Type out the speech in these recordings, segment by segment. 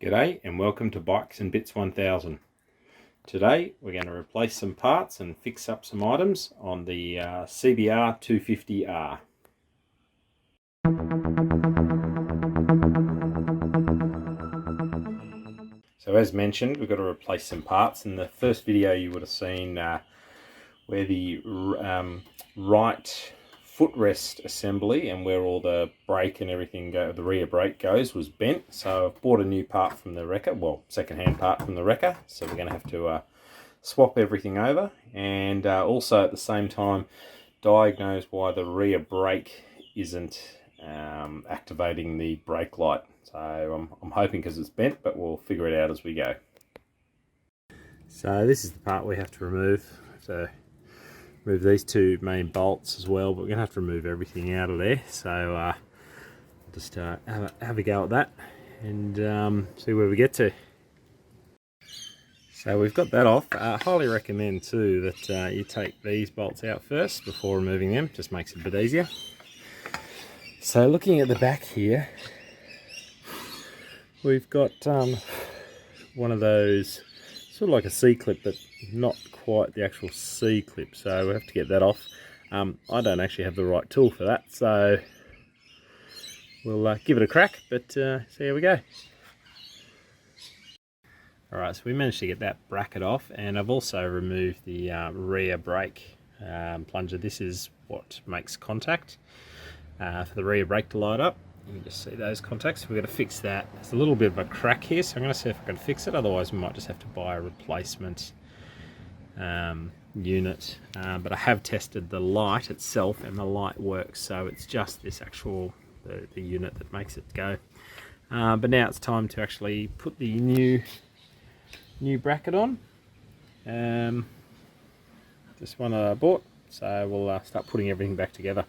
G'day and welcome to Bikes and Bits 1000. Today we're going to replace some parts and fix up some items on the CBR 250R. So as mentioned, we've got to replace some parts. In the first video you would have seen where the right footrest assembly and where all the brake and everything the rear brake goes was bent, so I've bought a new part from the wrecker, well, second-hand part from the wrecker, so we're going to have to swap everything over, and also at the same time diagnose why the rear brake isn't activating the brake light. So I'm hoping because it's bent, but we'll figure it out as we go. So this is the part we have to remove. So remove these two main bolts as well, but we're going to have to remove everything out of there. So just have a go at that and see where we get to. So we've got that off. I highly recommend too that you take these bolts out first before removing them. Just makes it a bit easier. So looking at the back here, we've got one of those, sort of like a C-clip, but not quite the actual C-clip, so we have to get that off. I don't actually have the right tool for that, so we'll give it a crack, but see how we go. Alright, so we managed to get that bracket off, and I've also removed the rear brake plunger. This is what makes contact for the rear brake to light up. You can just see those contacts. We've got to fix that. There's a little bit of a crack here, so I'm going to see if I can fix it. Otherwise we might just have to buy a replacement unit. But I have tested the light itself and the light works, so it's just this actual the unit that makes it go. But now it's time to actually put the new bracket on. This one I bought, so we'll start putting everything back together.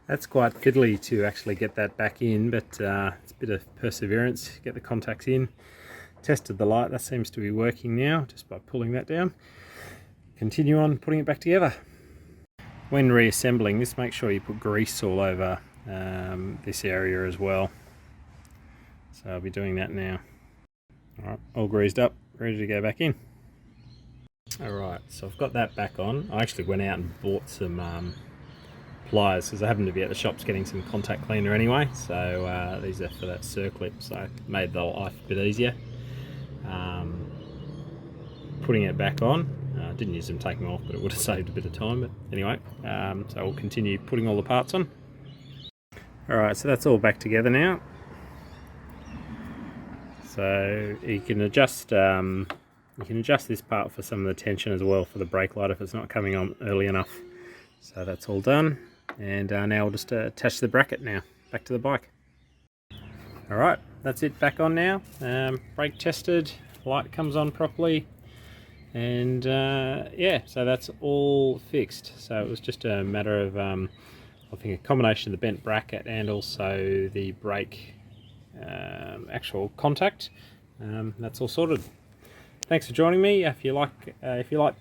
That's quite fiddly to actually get that back in, but it's a bit of perseverance. Get the contacts in. Tested the light, that seems to be working now just by pulling that down. Continue on putting it back together. When reassembling this, make sure you put grease all over this area as well. So I'll be doing that now. Alright, all greased up, ready to go back in. Alright, so I've got that back on. I actually went out and bought some pliers because I happened to be at the shops getting some contact cleaner anyway, so these are for that circlip, so made the life a bit easier. Putting it back on, didn't use them taking off, but it would have saved a bit of time. But anyway, so we'll continue putting all the parts on. Alright, so that's all back together now. So you can adjust this part for some of the tension as well for the brake light if it's not coming on early enough. So that's all done, and now we'll just attach the bracket now back to the bike. Alright, that's it back on now. Brake tested, light comes on properly, and yeah, so that's all fixed. So it was just a matter of I think a combination of the bent bracket and also the brake actual contact. That's all sorted. Thanks for joining me. If you like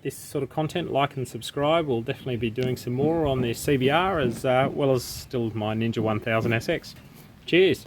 this sort of content, like and subscribe. We'll definitely be doing some more on the CBR as well as still my Ninja 1000 SX. Cheers.